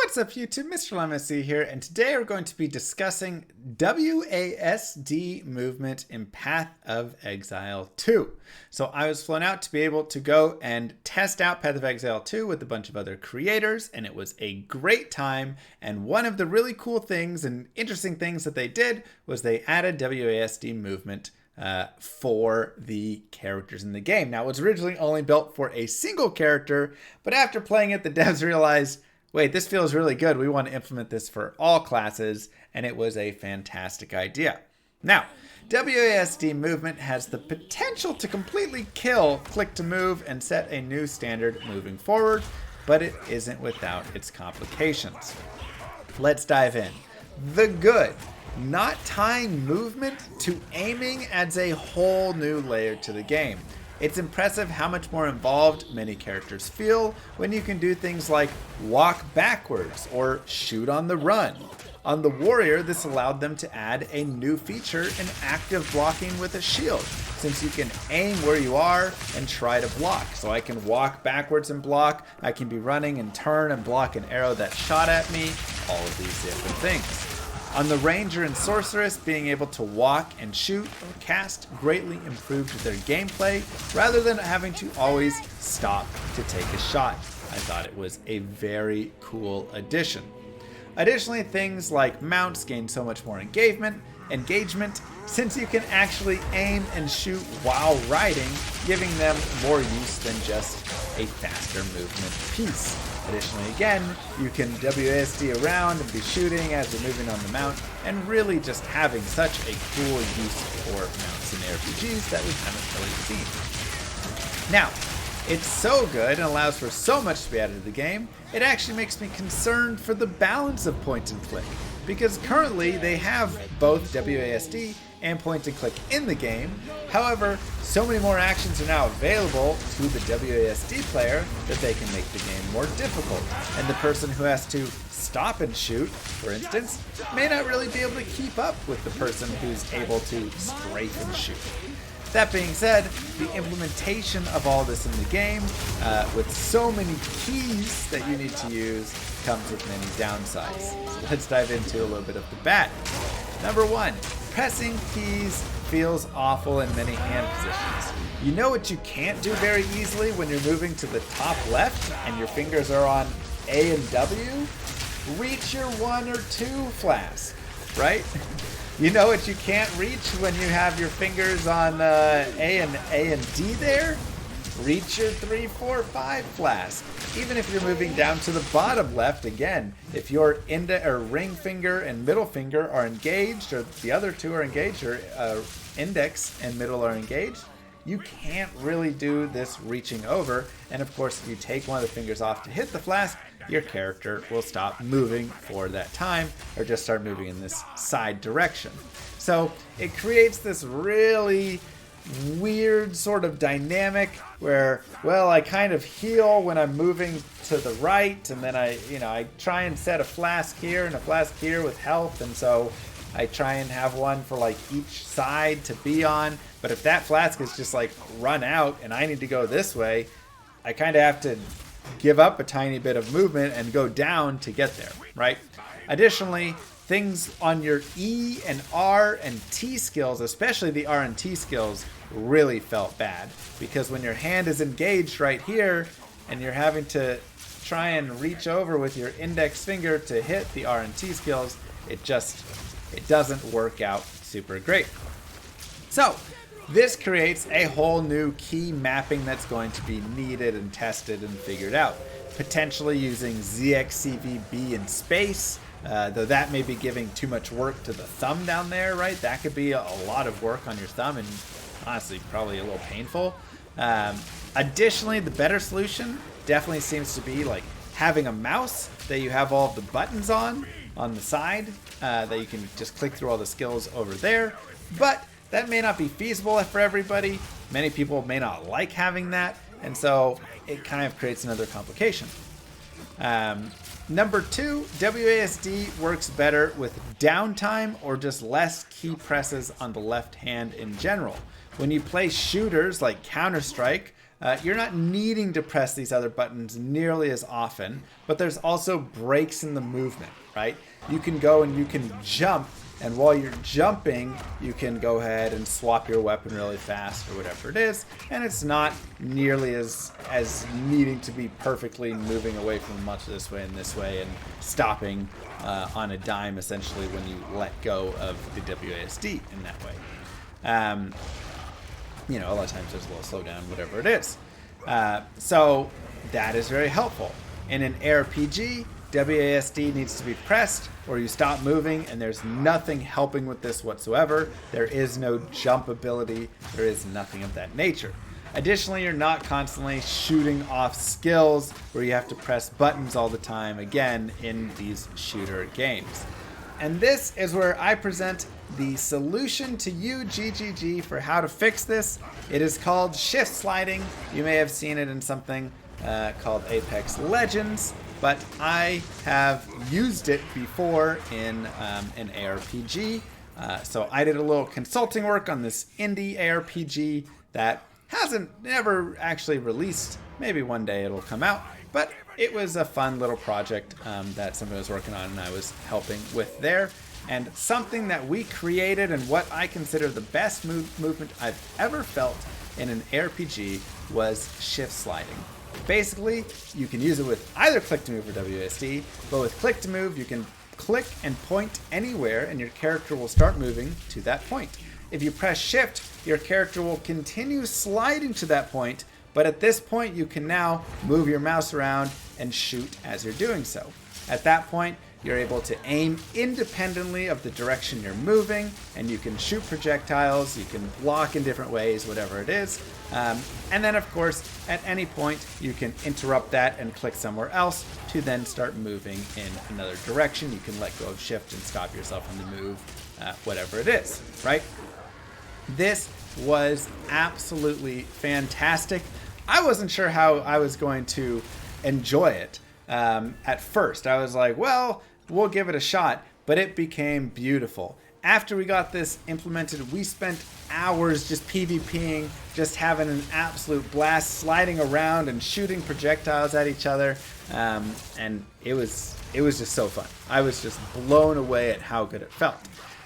What's up YouTube, Mr. Llama here, and today we're going to be discussing WASD movement in Path of Exile 2. So I was flown out to be able to go and test out Path of Exile 2 with a bunch of other creators, and it was a great time. And one of the really cool things and interesting things that they did was they added WASD movement for the characters in the game. Now, it was originally only built for a single character, but after playing it, the devs realized, wait, this feels really good. We want to implement this for all classes, and it was a fantastic idea. Now, WASD movement has the potential to completely kill click to move and set a new standard moving forward, but it isn't without its complications. Let's dive in. The good. Not tying movement to aiming adds a whole new layer to the game. It's impressive how much more involved many characters feel when you can do things like walk backwards or shoot on the run. On the warrior, this allowed them to add a new feature in active blocking with a shield, since you can aim where you are and try to block. So I can walk backwards and block, I can be running and turn and block an arrow that shot at me, all of these different things. On the Ranger and Sorceress, being able to walk and shoot or cast greatly improved their gameplay rather than having to always stop to take a shot. I thought it was a very cool addition. Additionally, things like mounts gain so much more engagement since you can actually aim and shoot while riding, giving them more use than just a faster movement piece. Additionally, again, you can WASD around and be shooting as you're moving on the mount, and really just having such a cool use for mounts in RPGs that we haven't really seen. Now, it's so good and allows for so much to be added to the game, it actually makes me concerned for the balance of point and click, because currently they have both WASD and point and click in the game. However, so many more actions are now available to the WASD player that they can make the game more difficult. And the person who has to stop and shoot, for instance, may not really be able to keep up with the person who's able to strafe and shoot. That being said, the implementation of all this in the game, with so many keys that you need to use, comes with many downsides. So let's dive into a little bit of the bad. Number one, pressing keys feels awful in many hand positions. You know what you can't do very easily when you're moving to the top left and your fingers are on A and W? Reach your 1 or 2 flask, right? You know what you can't reach when you have your fingers on A and D there? Reach your 3, 4, 5 flask. Even if you're moving down to the bottom left, again, if your ring finger and middle finger are engaged, or the other two are engaged, or index and middle are engaged, you can't really do this reaching over. And of course, if you take one of the fingers off to hit the flask, your character will stop moving for that time, or just start moving in this side direction. So it creates this really weird sort of dynamic where, well, I kind of heal when I'm moving to the right, and then I try and set a flask here and a flask here with health, and so I try and have one for like each side to be on. But if that flask is just like run out and I need to go this way, I kind of have to give up a tiny bit of movement and go down to get there, right? Additionally, things on your E and R and T skills, especially the R and T skills, really felt bad, because when your hand is engaged right here and you're having to try and reach over with your index finger to hit the R and T skills, it doesn't work out super great. So this creates a whole new key mapping that's going to be needed and tested and figured out, potentially using ZXCVB in space. Though that may be giving too much work to the thumb down there, right? That could be a lot of work on your thumb, and honestly probably a little painful. Additionally, the better solution definitely seems to be like having a mouse that you have all of the buttons on the side, that you can just click through all the skills over there. But that may not be feasible for everybody. Many people may not like having that, and so it kind of creates another complication. Number 2, WASD works better with downtime or just less key presses on the left hand in general. When you play shooters like Counter-Strike, you're not needing to press these other buttons nearly as often, but there's also breaks in the movement, right? You can go and you can jump, and while you're jumping, you can go ahead and swap your weapon really fast or whatever it is, and it's not nearly as needing to be perfectly moving away from much this way and stopping on a dime essentially when you let go of the WASD in that way. You know, a lot of times there's a little slowdown, whatever it is. So that is very helpful. In an ARPG, WASD needs to be pressed or you stop moving, and there's nothing helping with this whatsoever. There is no jump ability. There is nothing of that nature. Additionally, you're not constantly shooting off skills where you have to press buttons all the time, again, in these shooter games. And this is where I present the solution to you, GGG, for how to fix this. It is called shift sliding. You may have seen it in something called Apex Legends, but I have used it before in an ARPG. So I did a little consulting work on this indie ARPG that never actually released. Maybe one day it'll come out, but it was a fun little project that somebody was working on and I was helping with there. And something that we created and what I consider the best movement I've ever felt in an ARPG was shift sliding. Basically, you can use it with either click to move or WASD, but with click to move, you can click and point anywhere and your character will start moving to that point. If you press shift, your character will continue sliding to that point, but at this point you can now move your mouse around and shoot as you're doing so. At that point, you're able to aim independently of the direction you're moving, and you can shoot projectiles, you can block in different ways, whatever it is. And then, of course, at any point, you can interrupt that and click somewhere else to then start moving in another direction. You can let go of shift and stop yourself on the move, whatever it is, right? This was absolutely fantastic. I wasn't sure how I was going to enjoy it. At first, I was like, well, we'll give it a shot, but it became beautiful. After we got this implemented, we spent hours just PvPing, just having an absolute blast, sliding around and shooting projectiles at each other, and it was just so fun. I was just blown away at how good it felt.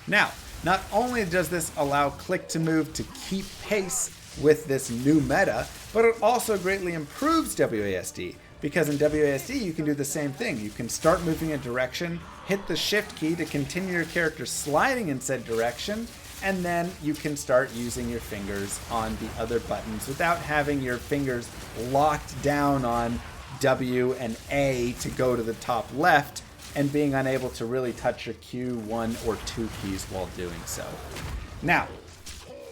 Now, not only does this allow click to move to keep pace with this new meta, but it also greatly improves WASD. Because in WASD, you can do the same thing. You can start moving a direction, hit the shift key to continue your character sliding in said direction, and then you can start using your fingers on the other buttons without having your fingers locked down on W and A to go to the top left and being unable to really touch your Q1 or 2 keys while doing so. Now,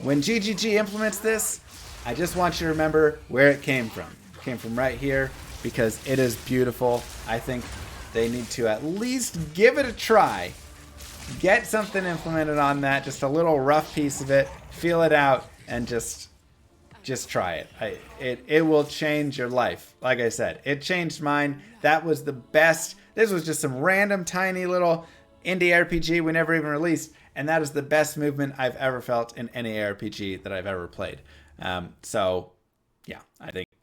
when GGG implements this, I just want you to remember where it came from. It came from right here, because it is beautiful. I think they need to at least give it a try. Get something implemented on that, just a little rough piece of it, feel it out, and just try it. It will change your life. Like I said, it changed mine. That was the best. This was just some random tiny little indie RPG we never even released, and that is the best movement I've ever felt in any RPG that I've ever played. So yeah,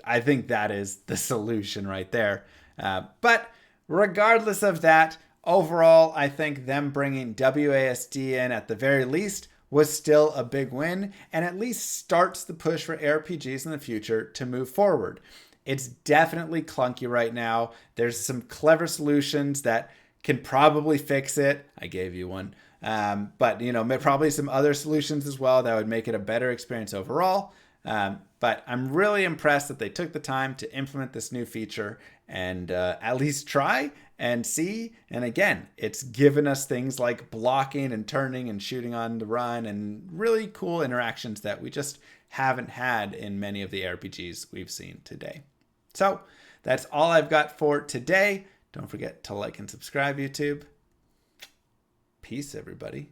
I think that is the solution right there. But regardless of that, overall, I think them bringing WASD in at the very least was still a big win, and at least starts the push for ARPGs in the future to move forward. It's definitely clunky right now. There's some clever solutions that can probably fix it. I gave you one. But, probably some other solutions as well that would make it a better experience overall. But I'm really impressed that they took the time to implement this new feature and at least try and see. And again, it's given us things like blocking and turning and shooting on the run and really cool interactions that we just haven't had in many of the RPGs we've seen today. So that's all I've got for today. Don't forget to like and subscribe, YouTube. Peace, everybody.